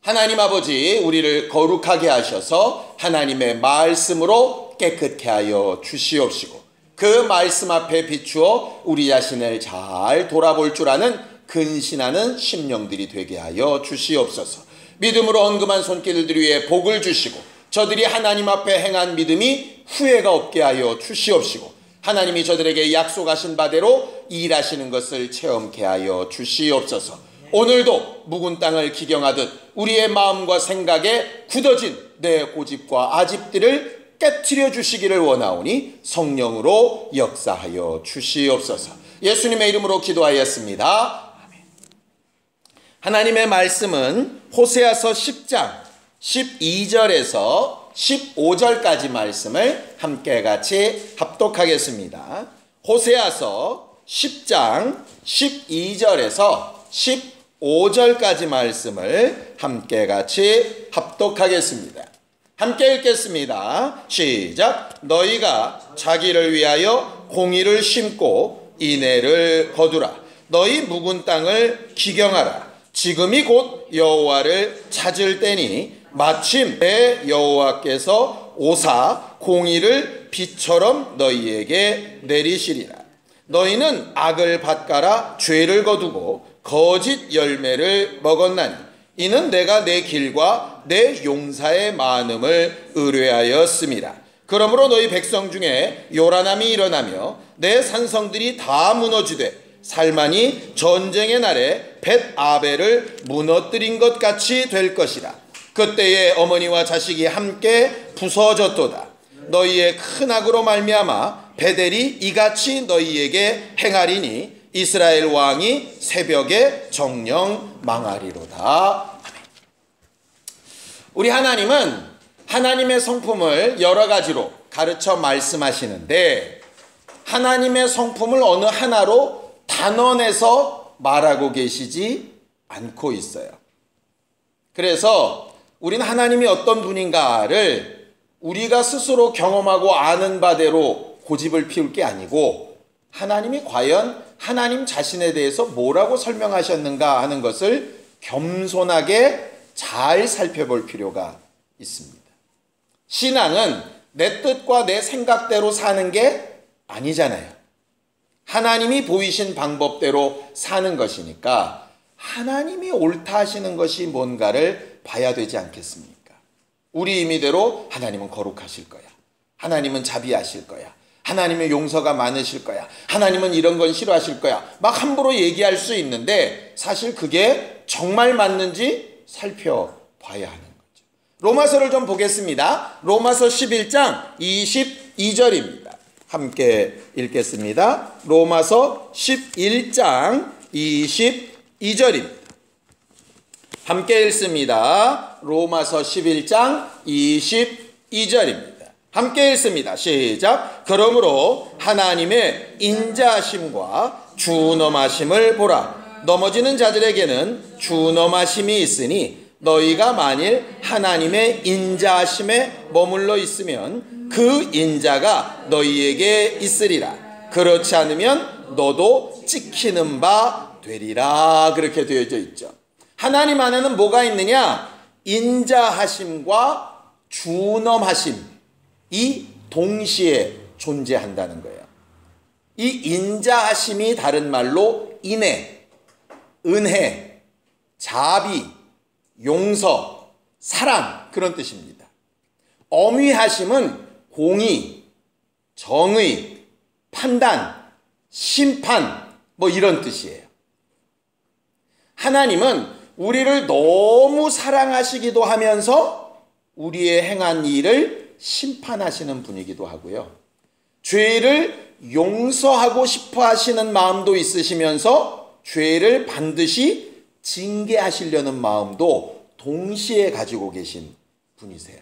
하나님 아버지, 우리를 거룩하게 하셔서 하나님의 말씀으로 깨끗게 하여 주시옵시고, 그 말씀 앞에 비추어 우리 자신을 잘 돌아볼 줄 아는 근신하는 심령들이 되게 하여 주시옵소서. 믿음으로 헌금한 손길들 위에 복을 주시고, 저들이 하나님 앞에 행한 믿음이 후회가 없게 하여 주시옵시고, 하나님이 저들에게 약속하신 바대로 일하시는 것을 체험케 하여 주시옵소서. 오늘도 묵은 땅을 기경하듯 우리의 마음과 생각에 굳어진 내 고집과 아집들을 깨트려 주시기를 원하오니 성령으로 역사하여 주시옵소서. 예수님의 이름으로 기도하였습니다. 아멘. 하나님의 말씀은 호세아서 10장 12절에서 15절까지 말씀을 함께 같이 합독하겠습니다. 호세아서 10장 12절에서 15절까지 말씀을 함께 같이 합독하겠습니다. 함께 읽겠습니다. 시작. 너희가 자기를 위하여 공의를 심고 인애를 거두라. 너희 묵은 땅을 기경하라. 지금이 곧 여호와를 찾을 때니 마침 내 여호와께서 오사 공의를 비처럼 너희에게 내리시리라. 너희는 악을 밭가라 죄를 거두고 거짓 열매를 먹었나니 이는 내가 내 길과 내 용사의 많음을 의뢰하였습니다. 그러므로 너희 백성 중에 요란함이 일어나며 내 산성들이 다 무너지되 살만이 전쟁의 날에 벳아벨을 무너뜨린 것 같이 될 것이라. 그때에 어머니와 자식이 함께 부서졌도다. 너희의 큰 악으로 말미암아 베델이 이같이 너희에게 행하리니 이스라엘 왕이 새벽에 정령 망하리로다. 아멘. 우리 하나님은 하나님의 성품을 여러 가지로 가르쳐 말씀하시는데 하나님의 성품을 어느 하나로 단언해서 말하고 계시지 않고 있어요. 그래서 우리는 하나님이 어떤 분인가를 우리가 스스로 경험하고 아는 바대로 고집을 피울 게 아니고 하나님이 과연 하나님 자신에 대해서 뭐라고 설명하셨는가 하는 것을 겸손하게 잘 살펴볼 필요가 있습니다. 신앙은 내 뜻과 내 생각대로 사는 게 아니잖아요. 하나님이 보이신 방법대로 사는 것이니까 하나님이 옳다 하시는 것이 뭔가를 봐야 되지 않겠습니까? 우리 임의대로 하나님은 거룩하실 거야. 하나님은 자비하실 거야. 하나님의 용서가 많으실 거야. 하나님은 이런 건 싫어하실 거야. 막 함부로 얘기할 수 있는데 사실 그게 정말 맞는지 살펴봐야 하는 거죠. 로마서를 좀 보겠습니다. 로마서 11장 22절입니다. 함께 읽겠습니다. 로마서 11장 22절입니다. 함께 읽습니다. 로마서 11장 22절입니다. 함께 읽습니다. 시작. 그러므로 하나님의 인자하심과 준엄하심을 보라. 넘어지는 자들에게는 준엄하심이 있으니 너희가 만일 하나님의 인자하심에 머물러 있으면 그 인자가 너희에게 있으리라. 그렇지 않으면 너도 찍히는 바 되리라. 그렇게 되어져 있죠. 하나님 안에는 뭐가 있느냐? 인자하심과 준엄하심. 이 동시에 존재한다는 거예요. 이 인자하심이 다른 말로 인애, 은혜, 자비, 용서, 사랑 그런 뜻입니다. 엄위하심은 공의, 정의, 판단, 심판 뭐 이런 뜻이에요. 하나님은 우리를 너무 사랑하시기도 하면서 우리의 행한 일을 심판하시는 분이기도 하고요. 죄를 용서하고 싶어 하시는 마음도 있으시면서 죄를 반드시 징계하시려는 마음도 동시에 가지고 계신 분이세요.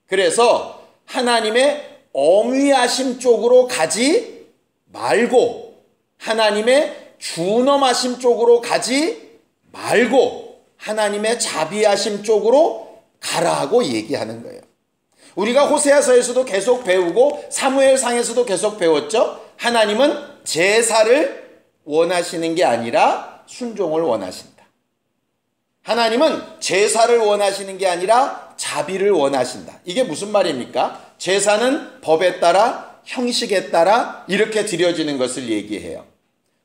그래서 하나님의 엄위하심 쪽으로 가지 말고 하나님의 준엄하심 쪽으로 가지 말고 하나님의 자비하심 쪽으로 가라고 얘기하는 거예요. 우리가 호세아서에서도 계속 배우고 사무엘상에서도 계속 배웠죠. 하나님은 제사를 원하시는 게 아니라 순종을 원하신다. 하나님은 제사를 원하시는 게 아니라 자비를 원하신다. 이게 무슨 말입니까? 제사는 법에 따라 형식에 따라 이렇게 드려지는 것을 얘기해요.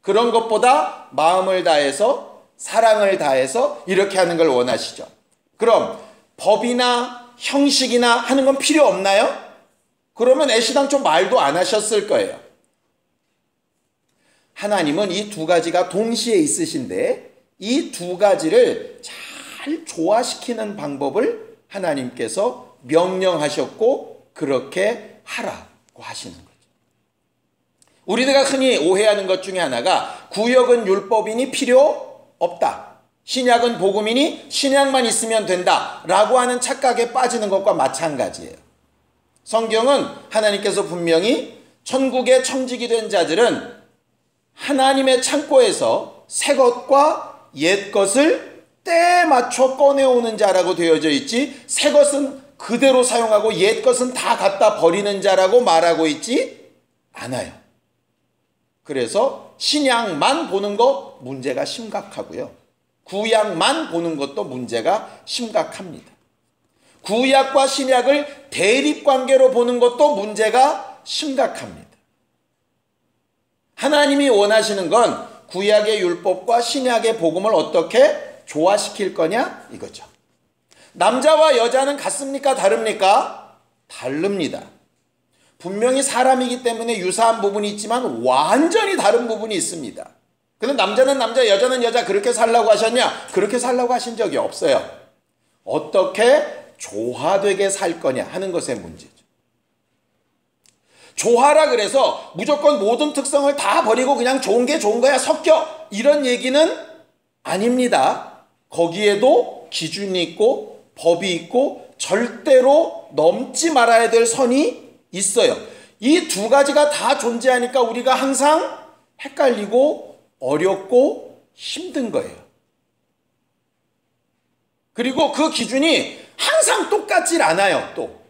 그런 것보다 마음을 다해서 사랑을 다해서 이렇게 하는 걸 원하시죠. 그럼 법이나 형식이나 하는 건 필요 없나요? 그러면 애시당초 말도 안 하셨을 거예요. 하나님은 이 두 가지가 동시에 있으신데 이 두 가지를 잘 조화시키는 방법을 하나님께서 명령하셨고 그렇게 하라고 하시는 거죠. 우리가 흔히 오해하는 것 중에 하나가 구역은 율법이니 필요 없다. 신약은 복음이니 신약만 있으면 된다 라고 하는 착각에 빠지는 것과 마찬가지예요. 성경은 하나님께서 분명히 천국에 청직이 된 자들은 하나님의 창고에서 새 것과 옛 것을 때에 맞춰 꺼내오는 자라고 되어져 있지 새 것은 그대로 사용하고 옛 것은 다 갖다 버리는 자라고 말하고 있지 않아요. 그래서 신약만 보는 것 문제가 심각하고요. 구약만 보는 것도 문제가 심각합니다. 구약과 신약을 대립관계로 보는 것도 문제가 심각합니다. 하나님이 원하시는 건 구약의 율법과 신약의 복음을 어떻게 조화시킬 거냐 이거죠. 남자와 여자는 같습니까? 다릅니까? 다릅니다. 분명히 사람이기 때문에 유사한 부분이 있지만 완전히 다른 부분이 있습니다. 근데 남자는 남자, 여자는 여자 그렇게 살라고 하셨냐? 그렇게 살라고 하신 적이 없어요. 어떻게 조화되게 살 거냐 하는 것의 문제죠. 조화라 그래서 무조건 모든 특성을 다 버리고 그냥 좋은 게 좋은 거야 섞여 이런 얘기는 아닙니다. 거기에도 기준이 있고 법이 있고 절대로 넘지 말아야 될 선이 있어요. 이 두 가지가 다 존재하니까 우리가 항상 헷갈리고 어렵고 힘든 거예요. 그리고 그 기준이 항상 똑같질 않아요. 또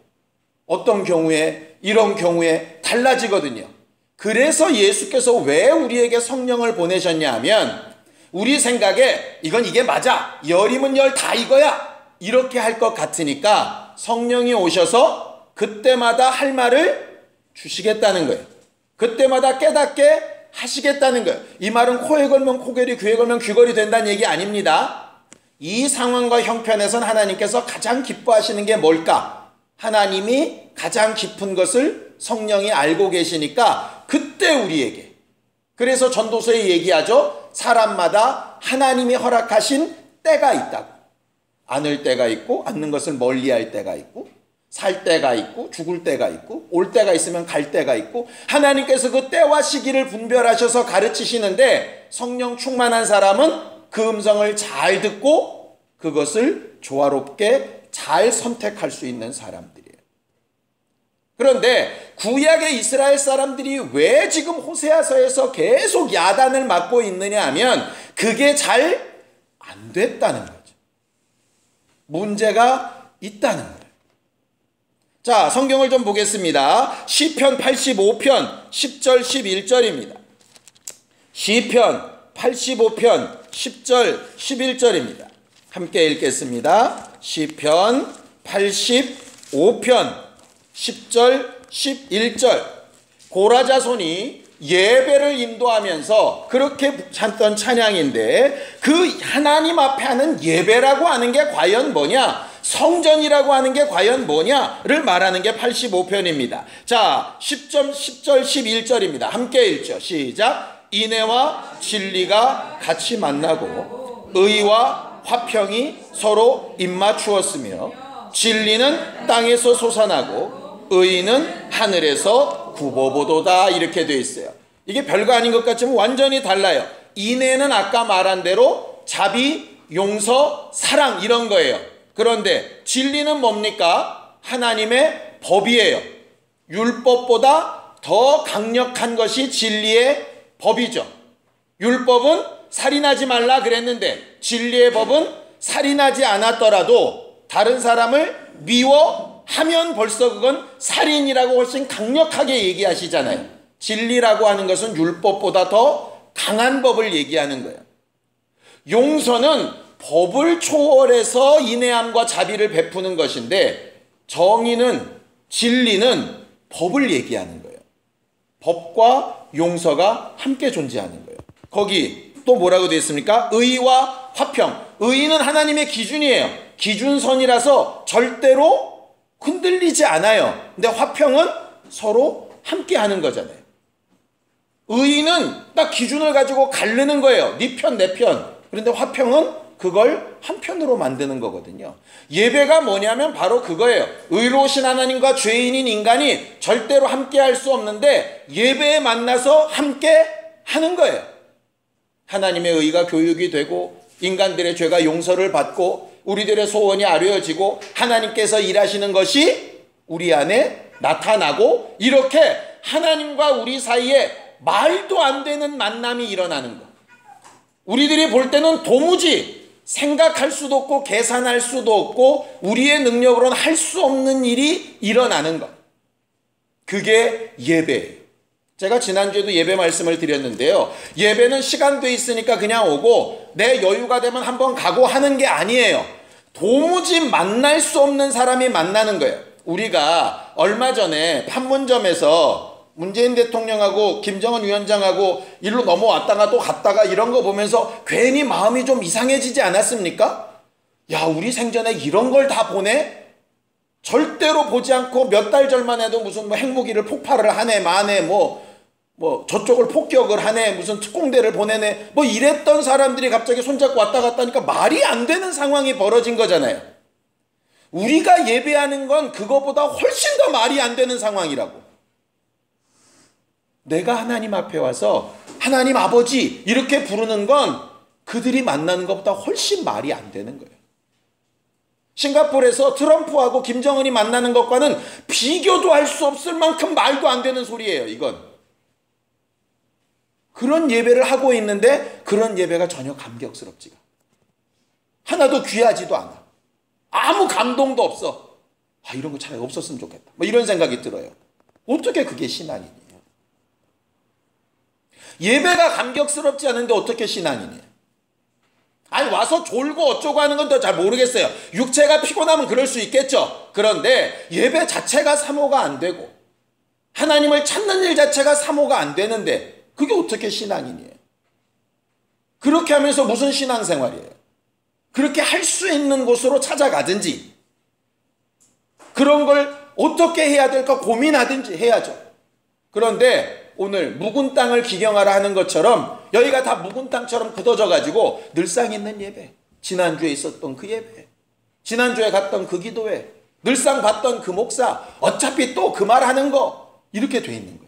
어떤 경우에 이런 경우에 달라지거든요. 그래서 예수께서 왜 우리에게 성령을 보내셨냐 하면 우리 생각에 이건 이게 맞아 열이면 열 다 이거야 이렇게 할 것 같으니까 성령이 오셔서 그때마다 할 말을 주시겠다는 거예요. 그때마다 깨닫게 하시겠다는 거예요. 이 말은 코에 걸면 코걸이 귀에 걸면 귀걸이 된다는 얘기 아닙니다. 이 상황과 형편에선 하나님께서 가장 기뻐하시는 게 뭘까? 하나님이 가장 깊은 것을 성령이 알고 계시니까 그때 우리에게 그래서 전도서에 얘기하죠. 사람마다 하나님이 허락하신 때가 있다고. 안을 때가 있고 않는 것을 멀리할 때가 있고 살 때가 있고 죽을 때가 있고 올 때가 있으면 갈 때가 있고 하나님께서 그 때와 시기를 분별하셔서 가르치시는데 성령 충만한 사람은 그 음성을 잘 듣고 그것을 조화롭게 잘 선택할 수 있는 사람들이에요. 그런데 구약의 이스라엘 사람들이 왜 지금 호세아서에서 계속 야단을 맞고 있느냐 하면 그게 잘 안 됐다는 거죠. 문제가 있다는 거예요. 자, 성경을 좀 보겠습니다. 시편 85편 10절 11절입니다. 시편 85편 10절 11절입니다. 함께 읽겠습니다. 시편 85편 10절 11절 고라자손이 예배를 인도하면서 그렇게 찾던 찬양인데 그 하나님 앞에 하는 예배라고 하는 게 과연 뭐냐? 성전이라고 하는 게 과연 뭐냐를 말하는 게 85편입니다. 자, 10절 11절입니다. 함께 읽죠. 시작. 인애와 진리가 같이 만나고 의와 화평이 서로 입맞추었으며 진리는 땅에서 솟아나고 의는 하늘에서 굽어보도다 이렇게 되어 있어요. 이게 별거 아닌 것 같지만 완전히 달라요. 인애는 아까 말한 대로 자비, 용서, 사랑 이런 거예요. 그런데 진리는 뭡니까? 하나님의 법이에요. 율법보다 더 강력한 것이 진리의 법이죠. 율법은 살인하지 말라 그랬는데 진리의 법은 살인하지 않았더라도 다른 사람을 미워하면 벌써 그건 살인이라고 훨씬 강력하게 얘기하시잖아요. 진리라고 하는 것은 율법보다 더 강한 법을 얘기하는 거예요. 용서는 법을 초월해서 인내함과 자비를 베푸는 것인데, 정의는, 진리는 법을 얘기하는 거예요. 법과 용서가 함께 존재하는 거예요. 거기 또 뭐라고 되어 있습니까? 의와 화평. 의는 하나님의 기준이에요. 기준선이라서 절대로 흔들리지 않아요. 근데 화평은 서로 함께 하는 거잖아요. 의는 딱 기준을 가지고 가르는 거예요. 네 편, 내 편. 그런데 화평은 그걸 한편으로 만드는 거거든요. 예배가 뭐냐면 바로 그거예요. 의로우신 하나님과 죄인인 인간이 절대로 함께 할 수 없는데 예배에 만나서 함께 하는 거예요. 하나님의 의가 교육이 되고 인간들의 죄가 용서를 받고 우리들의 소원이 아뢰어지고 하나님께서 일하시는 것이 우리 안에 나타나고, 이렇게 하나님과 우리 사이에 말도 안 되는 만남이 일어나는 거. 우리들이 볼 때는 도무지 생각할 수도 없고 계산할 수도 없고 우리의 능력으로는 할 수 없는 일이 일어나는 것. 그게 예배예요. 제가 지난주에도 예배 말씀을 드렸는데요. 예배는 시간도 있으니까 그냥 오고 내 여유가 되면 한번 가고 하는 게 아니에요. 도무지 만날 수 없는 사람이 만나는 거예요. 우리가 얼마 전에 판문점에서 문재인 대통령하고 김정은 위원장하고 일로 넘어왔다가 또 갔다가 이런 거 보면서 괜히 마음이 좀 이상해지지 않았습니까? 야, 우리 생전에 이런 걸 다 보내? 절대로 보지 않고 몇 달 전만 해도 무슨 핵무기를 폭발을 하네 마네 뭐 저쪽을 폭격을 하네 무슨 특공대를 보내네 뭐 이랬던 사람들이 갑자기 손잡고 왔다 갔다 하니까 말이 안 되는 상황이 벌어진 거잖아요. 우리가 예배하는 건 그거보다 훨씬 더 말이 안 되는 상황이라고. 내가 하나님 앞에 와서 하나님 아버지 이렇게 부르는 건 그들이 만나는 것보다 훨씬 말이 안 되는 거예요. 싱가포르에서 트럼프하고 김정은이 만나는 것과는 비교도 할 수 없을 만큼 말도 안 되는 소리예요, 이건. 그런 예배를 하고 있는데 그런 예배가 전혀 감격스럽지가 하나도 귀하지도 않아. 아무 감동도 없어. 아, 이런 거 차라리 없었으면 좋겠다. 뭐 이런 생각이 들어요. 어떻게 그게 신앙이니? 예배가 감격스럽지 않은데 어떻게 신앙이니? 아니, 와서 졸고 어쩌고 하는 건 더 잘 모르겠어요. 육체가 피곤하면 그럴 수 있겠죠. 그런데 예배 자체가 사모가 안 되고 하나님을 찾는 일 자체가 사모가 안 되는데 그게 어떻게 신앙이니? 그렇게 하면서 무슨 신앙생활이에요? 그렇게 할 수 있는 곳으로 찾아가든지 그런 걸 어떻게 해야 될까 고민하든지 해야죠. 그런데 오늘 묵은 땅을 기경하라 하는 것처럼 여기가 다 묵은 땅처럼 굳어져 가지고 늘상 있는 예배, 지난주에 있었던 그 예배, 지난주에 갔던 그 기도회, 늘상 봤던 그 목사, 어차피 또 그 말 하는 거, 이렇게 돼 있는 거예요.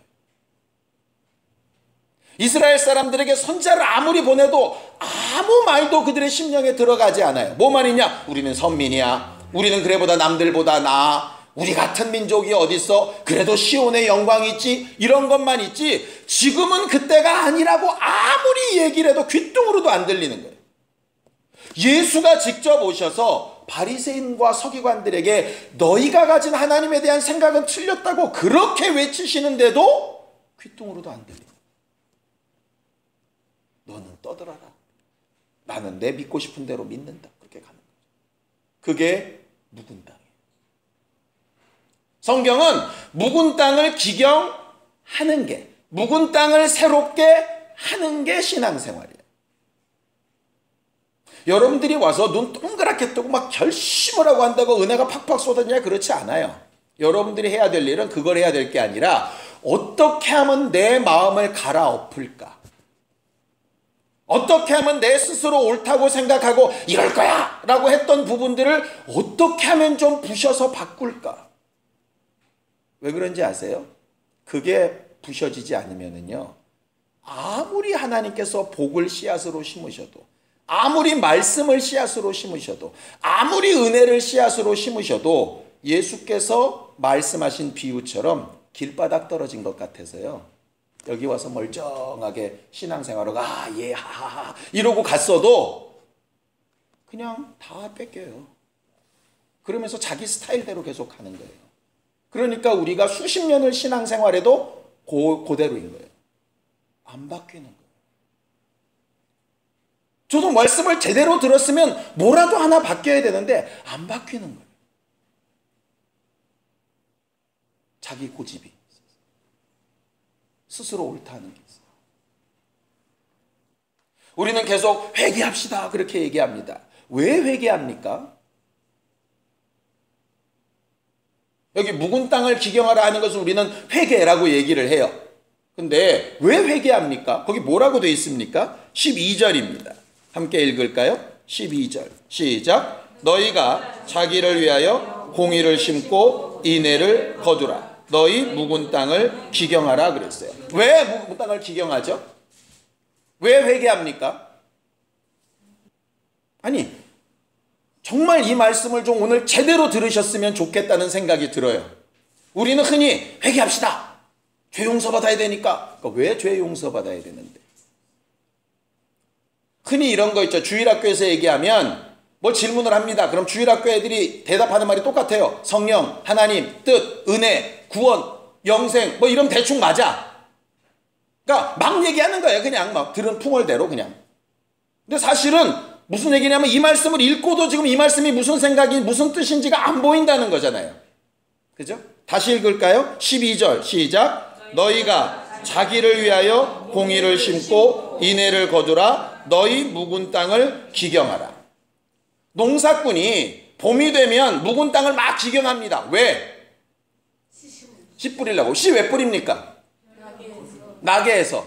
이스라엘 사람들에게 선자를 아무리 보내도 아무 말도 그들의 심령에 들어가지 않아요. 뭐 말이냐? 우리는 선민이야. 우리는 그래보다 남들보다 나아. 우리 같은 민족이 어딨어? 그래도 시온의 영광이 있지? 이런 것만 있지 지금은 그때가 아니라고 아무리 얘기를 해도 귓등으로도 안 들리는 거예요. 예수가 직접 오셔서 바리새인과 서기관들에게 너희가 가진 하나님에 대한 생각은 틀렸다고 그렇게 외치시는데도 귓등으로도 안 들려요. 너는 떠들어라. 나는 내 믿고 싶은 대로 믿는다. 그렇게 가는 거죠. 그게 묵은 땅이에요. 성경은 묵은 땅을 기경하는 게, 묵은 땅을 새롭게 하는 게 신앙생활이에요. 여러분들이 와서 눈 동그랗게 뜨고 막 결심을 하고 한다고 은혜가 팍팍 쏟아지냐? 그렇지 않아요. 여러분들이 해야 될 일은 그걸 해야 될 게 아니라 어떻게 하면 내 마음을 갈아엎을까? 어떻게 하면 내 스스로 옳다고 생각하고 이럴 거야 라고 했던 부분들을 어떻게 하면 좀 부셔서 바꿀까? 왜 그런지 아세요? 그게 부셔지지 않으면은요, 아무리 하나님께서 복을 씨앗으로 심으셔도, 아무리 말씀을 씨앗으로 심으셔도, 아무리 은혜를 씨앗으로 심으셔도 예수께서 말씀하신 비유처럼 길바닥 떨어진 것 같아서요, 여기 와서 멀쩡하게 신앙생활을 예 하하하 이러고 갔어도 그냥 다 뺏겨요. 그러면서 자기 스타일대로 계속 가는 거예요. 그러니까 우리가 수십 년을 신앙생활해도 그대로인 거예요. 안 바뀌는 거예요. 저도 말씀을 제대로 들었으면 뭐라도 하나 바뀌어야 되는데 안 바뀌는 거예요. 자기 고집이 스스로 옳다는 게 있어요. 우리는 계속 회개합시다 그렇게 얘기합니다. 왜 회개합니까? 여기 묵은 땅을 기경하라 하는 것을 우리는 회개라고 얘기를 해요. 근데 왜 회개합니까? 거기 뭐라고 되어 있습니까? 12절입니다. 함께 읽을까요? 12절 시작. 너희가 자기를 위하여 공의를 심고 인애를 거두라. 너희 묵은 땅을 기경하라 그랬어요. 왜 묵은 땅을 기경하죠? 왜 회개합니까? 아니 정말 이 말씀을 좀 오늘 제대로 들으셨으면 좋겠다는 생각이 들어요. 우리는 흔히 회개합시다. 죄 용서받아야 되니까. 그러니까 왜 죄 용서받아야 되는데? 흔히 이런 거 있죠. 주일학교에서 얘기하면 뭐 질문을 합니다. 그럼 주일학교 애들이 대답하는 말이 똑같아요. 성령, 하나님, 뜻, 은혜, 구원, 영생 뭐 이러면 대충 맞아. 그러니까 막 얘기하는 거예요. 그냥 막 들은 풍월대로 그냥. 근데 사실은 무슨 얘기냐면 이 말씀을 읽고도 지금 이 말씀이 무슨 생각이 무슨 뜻인지가 안 보인다는 거잖아요. 그죠? 다시 읽을까요? 12절 시작. 너희가 자기를 위하여 공의를 심고 인애를 거두라. 너희 묵은 땅을 기경하라. 농사꾼이 봄이 되면 묵은 땅을 막 기경합니다. 왜? 씨 뿌리려고. 씨 왜 뿌립니까? 나게 해서.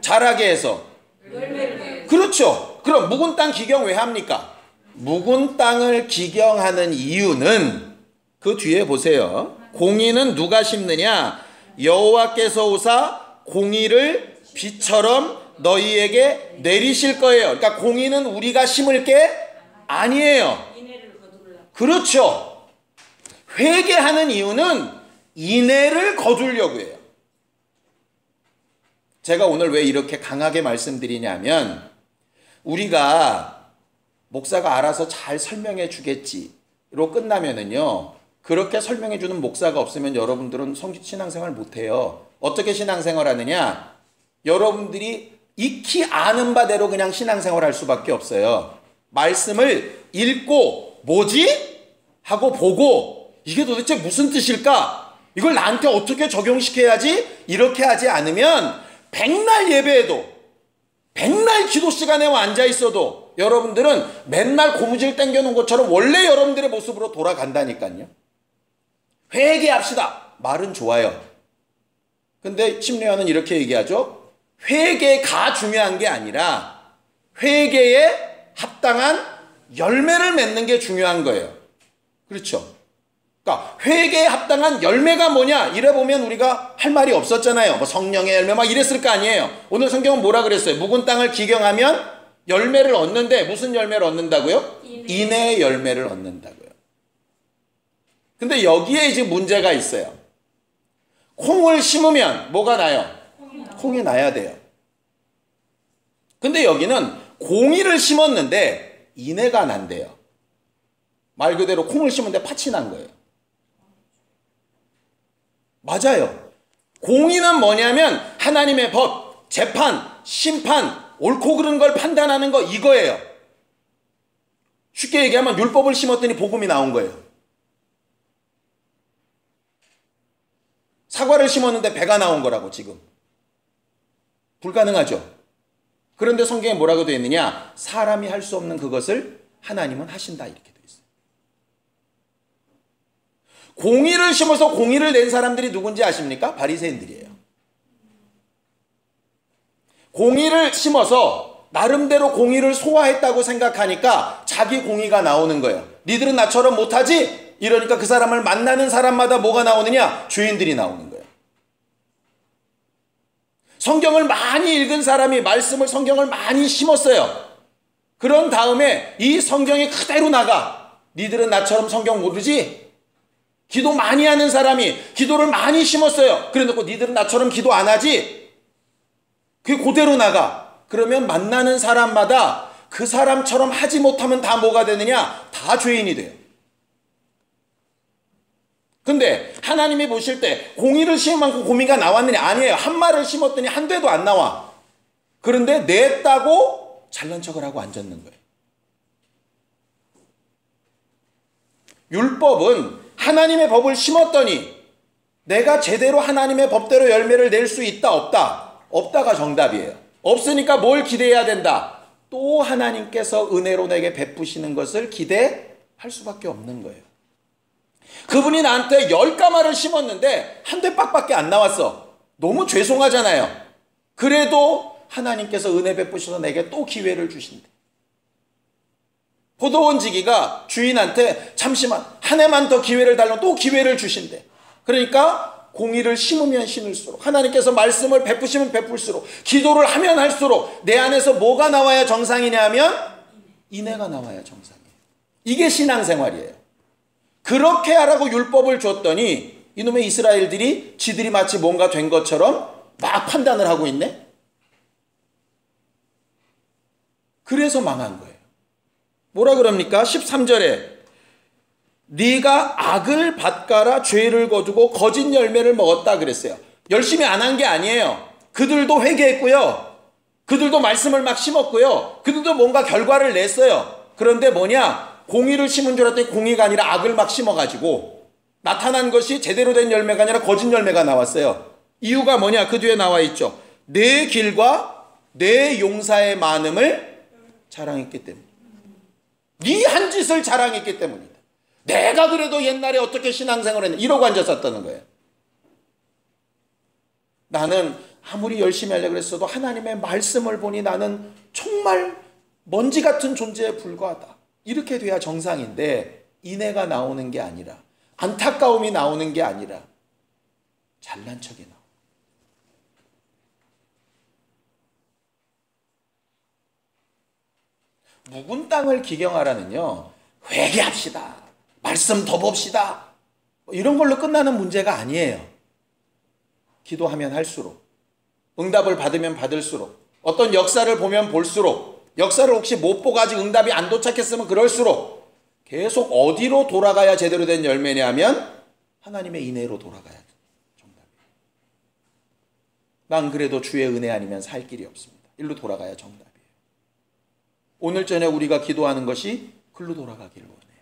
자라게 해서. 그렇죠. 그럼 묵은 땅 기경 왜 합니까? 묵은 땅을 기경하는 이유는 그 뒤에 보세요. 공의는 누가 심느냐? 여호와께서 오사 공의를 비처럼 너희에게 내리실 거예요. 그러니까 공의는 우리가 심을 게 아니에요. 그렇죠. 회개하는 이유는 인애를 거두려고 해요. 제가 오늘 왜 이렇게 강하게 말씀드리냐면 우리가 목사가 알아서 잘 설명해 주겠지로 끝나면은요, 그렇게 설명해 주는 목사가 없으면 여러분들은 신앙생활 못해요. 어떻게 신앙생활 하느냐? 여러분들이 익히 아는 바대로 그냥 신앙생활 할 수밖에 없어요. 말씀을 읽고 뭐지? 하고 보고 이게 도대체 무슨 뜻일까? 이걸 나한테 어떻게 적용시켜야지? 이렇게 하지 않으면 백날 예배해도 백날 기도 시간에 앉아 있어도 여러분들은 맨날 고무줄 당겨놓은 것처럼 원래 여러분들의 모습으로 돌아간다니까요. 회개합시다. 말은 좋아요. 근데 심리학은 이렇게 얘기하죠. 회개가 중요한 게 아니라 회개에 합당한 열매를 맺는 게 중요한 거예요. 그렇죠. 그러니까 회개에 합당한 열매가 뭐냐? 이래 보면 우리가 할 말이 없었잖아요. 뭐 성령의 열매 막 이랬을 거 아니에요. 오늘 성경은 뭐라 그랬어요? 묵은 땅을 기경하면 열매를 얻는데 무슨 열매를 얻는다고요? 인애의 열매를 얻는다고요. 근데 여기에 이제 문제가 있어요. 콩을 심으면 뭐가 나요? 콩이 나야 돼요. 근데 여기는 공의를 심었는데 인애가 난대요. 말 그대로 콩을 심었는데 팥이 난 거예요. 맞아요. 공의는 뭐냐면 하나님의 법, 재판, 심판, 옳고 그른 걸 판단하는 거 이거예요. 쉽게 얘기하면 율법을 심었더니 복음이 나온 거예요. 사과를 심었는데 배가 나온 거라고 지금. 불가능하죠. 그런데 성경에 뭐라고 되어 있느냐? 사람이 할 수 없는 그것을 하나님은 하신다 이렇게 되어 있어요. 공의를 심어서 공의를 낸 사람들이 누군지 아십니까? 바리새인들이에요. 공의를 심어서 나름대로 공의를 소화했다고 생각하니까 자기 공의가 나오는 거예요. 니들은 나처럼 못하지? 이러니까 그 사람을 만나는 사람마다 뭐가 나오느냐? 죄인들이 나오는 거예요. 성경을 많이 읽은 사람이 말씀을 성경을 많이 심었어요. 그런 다음에 이 성경이 그대로 나가. 니들은 나처럼 성경 모르지? 기도 많이 하는 사람이 기도를 많이 심었어요. 그래놓고 니들은 나처럼 기도 안 하지? 그게 그대로 나가. 그러면 만나는 사람마다 그 사람처럼 하지 못하면 다 뭐가 되느냐? 다 죄인이 돼요. 근데 하나님이 보실 때 공의를 심은 만큼 공의가 나왔느냐? 아니에요. 한 말을 심었더니 한 대도 안 나와. 그런데 냈다고 잘난 척을 하고 앉았는 거예요. 율법은 하나님의 법을 심었더니 내가 제대로 하나님의 법대로 열매를 낼 수 있다 없다? 없다가 정답이에요. 없으니까 뭘 기대해야 된다? 또 하나님께서 은혜로 내게 베푸시는 것을 기대할 수밖에 없는 거예요. 그분이 나한테 10가마를 심었는데 한 대박밖에 안 나왔어. 너무 죄송하잖아요. 그래도 하나님께서 은혜 베푸셔서 내게 또 기회를 주신대. 포도원지기가 주인한테 잠시만 한 해만 더 기회를 달라고 또 기회를 주신대. 그러니까 공의를 심으면 심을수록, 하나님께서 말씀을 베푸시면 베풀수록, 기도를 하면 할수록 내 안에서 뭐가 나와야 정상이냐 하면 인애가 나와야 정상이에요. 이게 신앙생활이에요. 그렇게 하라고 율법을 줬더니 이놈의 이스라엘들이 지들이 마치 뭔가 된 것처럼 막 판단을 하고 있네. 그래서 망한 거예요. 뭐라 그럽니까? 13절에 네가 악을 밭가라 죄를 거두고 거짓 열매를 먹었다 그랬어요. 열심히 안 한 게 아니에요. 그들도 회개했고요. 그들도 말씀을 막 심었고요. 그들도 뭔가 결과를 냈어요. 그런데 뭐냐? 공의를 심은 줄 알았더니 공의가 아니라 악을 막 심어가지고 나타난 것이 제대로 된 열매가 아니라 거짓 열매가 나왔어요. 이유가 뭐냐? 그 뒤에 나와 있죠. 내 길과 내 용사의 많음을 자랑했기 때문에. 네 한 짓을 자랑했기 때문이다. 내가 그래도 옛날에 어떻게 신앙생활을 했는데 이러고 앉았었다는 거예요. 나는 아무리 열심히 하려고 했어도 하나님의 말씀을 보니 나는 정말 먼지 같은 존재에 불과하다. 이렇게 돼야 정상인데 인애가 나오는 게 아니라, 안타까움이 나오는 게 아니라 잘난 척이 나와. 묵은 땅을 기경하라는요, 회개합시다, 말씀 더 봅시다, 이런 걸로 끝나는 문제가 아니에요. 기도하면 할수록, 응답을 받으면 받을수록, 어떤 역사를 보면 볼수록, 역사를 혹시 못 보고 아직 응답이 안 도착했으면 그럴수록 계속 어디로 돌아가야 제대로 된 열매냐 하면 하나님의 인애로 돌아가야 돼. 정답이에요. 난 그래도 주의 은혜 아니면 살 길이 없습니다. 일로 돌아가야 정답이에요. 오늘 저녁 우리가 기도하는 것이 글로 돌아가기를 원해요.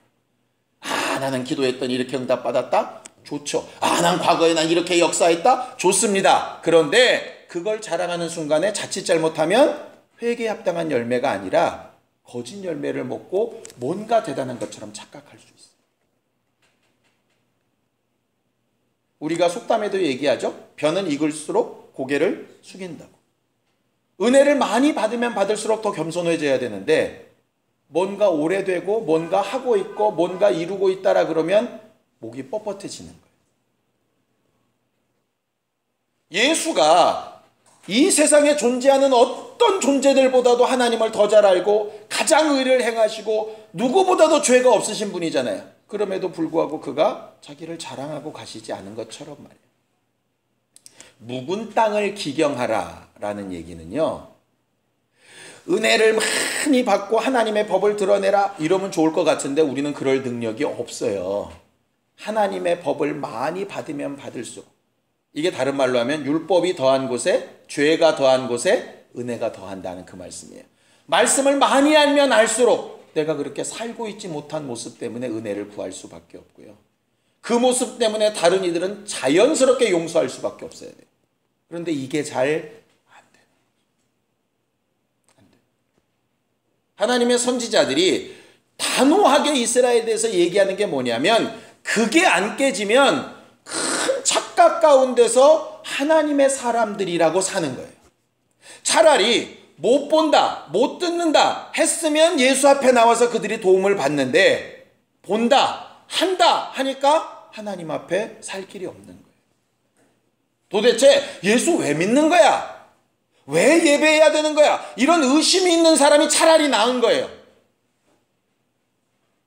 아, 나는 기도했더니 이렇게 응답 받았다? 좋죠. 아, 난 과거에 난 이렇게 역사했다? 좋습니다. 그런데 그걸 자랑하는 순간에 자칫 잘못하면 회개에 합당한 열매가 아니라 거짓 열매를 먹고 뭔가 대단한 것처럼 착각할 수 있어요. 우리가 속담에도 얘기하죠. 벼는 익을수록 고개를 숙인다고. 은혜를 많이 받으면 받을수록 더 겸손해져야 되는데 뭔가 오래되고 뭔가 하고 있고 뭔가 이루고 있다라 그러면 목이 뻣뻣해지는 거예요. 예수가 이 세상에 존재하는 어떤 존재들보다도 하나님을 더 잘 알고 가장 의를 행하시고 누구보다도 죄가 없으신 분이잖아요. 그럼에도 불구하고 그가 자기를 자랑하고 가시지 않은 것처럼 말이에요. 묵은 땅을 기경하라 라는 얘기는요, 은혜를 많이 받고 하나님의 법을 드러내라 이러면 좋을 것 같은데 우리는 그럴 능력이 없어요. 하나님의 법을 많이 받으면 받을수록, 이게 다른 말로 하면 율법이 더한 곳에 죄가 더한 곳에 은혜가 더한다는 그 말씀이에요. 말씀을 많이 알면 알수록 내가 그렇게 살고 있지 못한 모습 때문에 은혜를 구할 수밖에 없고요. 그 모습 때문에 다른 이들은 자연스럽게 용서할 수밖에 없어야 돼요. 그런데 이게 잘 안 돼요. 안 돼요. 하나님의 선지자들이 단호하게 이스라엘에 대해서 얘기하는 게 뭐냐면, 그게 안 깨지면 큰 착각 가운데서 하나님의 사람들이라고 사는 거예요. 차라리 못 본다, 못 듣는다 했으면 예수 앞에 나와서 그들이 도움을 받는데, 본다, 한다 하니까 하나님 앞에 살 길이 없는 거예요. 도대체 예수 왜 믿는 거야? 왜 예배해야 되는 거야? 이런 의심이 있는 사람이 차라리 나은 거예요.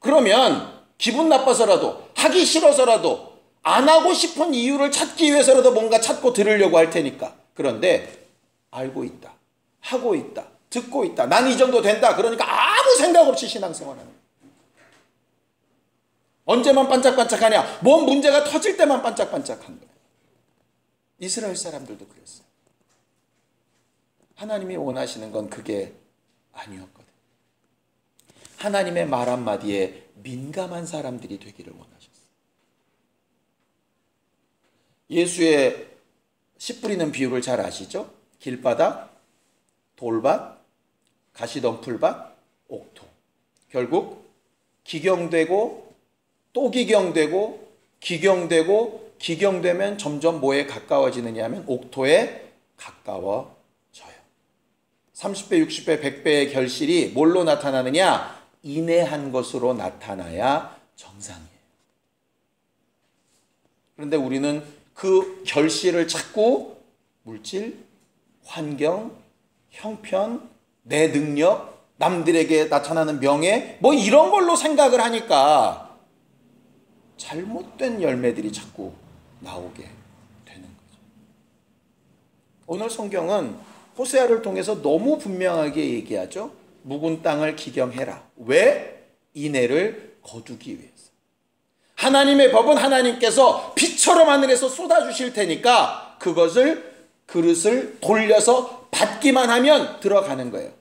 그러면 기분 나빠서라도, 하기 싫어서라도, 안 하고 싶은 이유를 찾기 위해서라도 뭔가 찾고 들으려고 할 테니까. 그런데 알고 있다, 하고 있다, 듣고 있다, 난 이 정도 된다, 그러니까 아무 생각 없이 신앙생활하는 거예요. 언제만 반짝반짝하냐? 뭔 문제가 터질 때만 반짝반짝한 거예요. 이스라엘 사람들도 그랬어요. 하나님이 원하시는 건 그게 아니었거든. 하나님의 말 한마디에 민감한 사람들이 되기를 원하셨어. 예수의 씨 뿌리는 비유를 잘 아시죠? 길바닥, 돌밭, 가시덤불밭, 옥토. 결국 기경되고 또 기경되고 기경되고 기경되면 점점 뭐에 가까워지느냐 하면 옥토에 가까워져요. 30배, 60배, 100배의 결실이 뭘로 나타나느냐? 인내한 것으로 나타나야 정상이에요. 그런데 우리는 그 결실을 찾고 물질, 환경, 형편, 내 능력, 남들에게 나타나는 명예 뭐 이런 걸로 생각을 하니까 잘못된 열매들이 자꾸 나오게 되는 거죠. 오늘 성경은 호세아를 통해서 너무 분명하게 얘기하죠. 묵은 땅을 기경해라. 왜? 인애를 거두기 위해서. 하나님의 법은 하나님께서 비처럼 하늘에서 쏟아주실 테니까 그릇을 돌려서 받기만 하면 들어가는 거예요.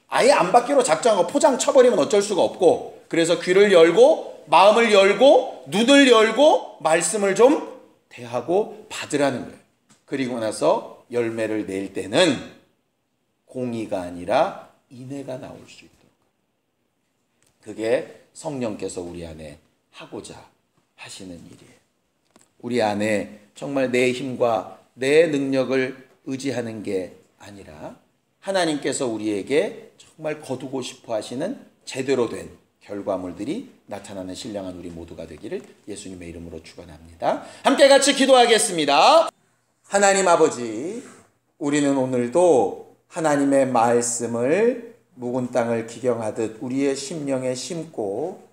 아예 안 받기로 작정한 거 포장 쳐버리면 어쩔 수가 없고, 그래서 귀를 열고 마음을 열고 눈을 열고 말씀을 좀 대하고 받으라는 거예요. 그리고 나서 열매를 낼 때는 공의가 아니라 인애가 나올 수 있도록. 그게 성령께서 우리 안에 하고자 하시는 일이에요. 우리 안에 정말 내 힘과 내 능력을 의지하는 게 아니라 하나님께서 우리에게 정말 거두고 싶어 하시는 제대로 된 결과물들이 나타나는 신령한 우리 모두가 되기를 예수님의 이름으로 축원합니다. 함께 같이 기도하겠습니다. 하나님 아버지, 우리는 오늘도 하나님의 말씀을 묵은 땅을 기경하듯 우리의 심령에 심고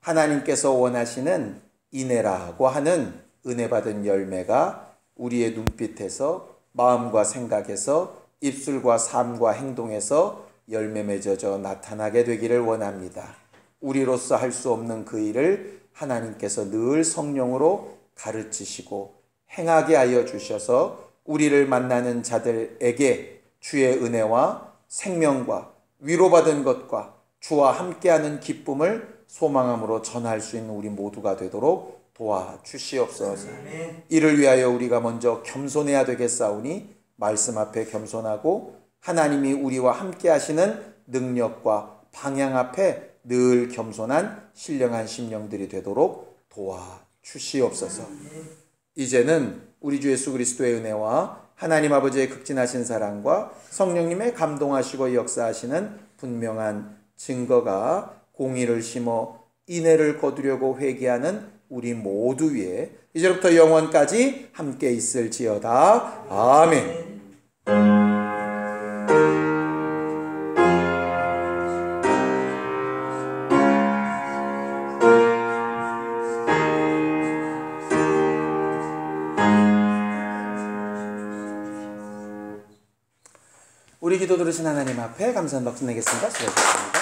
하나님께서 원하시는 인애라고 하는 은혜 받은 열매가 우리의 눈빛에서, 마음과 생각에서, 입술과 삶과 행동에서 열매 맺어져 나타나게 되기를 원합니다. 우리로서 할 수 없는 그 일을 하나님께서 늘 성령으로 가르치시고 행하게 하여 주셔서 우리를 만나는 자들에게 주의 은혜와 생명과 위로받은 것과 주와 함께하는 기쁨을 소망함으로 전할 수 있는 우리 모두가 되도록 도와주시옵소서. 이를 위하여 우리가 먼저 겸손해야 되겠사오니 말씀 앞에 겸손하고 하나님이 우리와 함께 하시는 능력과 방향 앞에 늘 겸손한 신령한 심령들이 되도록 도와주시옵소서. 이제는 우리 주 예수 그리스도의 은혜와 하나님 아버지의 극진하신 사랑과 성령님의 감동하시고 역사하시는 분명한 증거가 공의를 심어 인애를 거두려고 회개하는 우리 모두 위에 이제부터 영원까지 함께 있을지어다. 아멘. 우리 기도 들으신 하나님 앞에 감사한 박수 내겠습니다. 수고하셨습니다.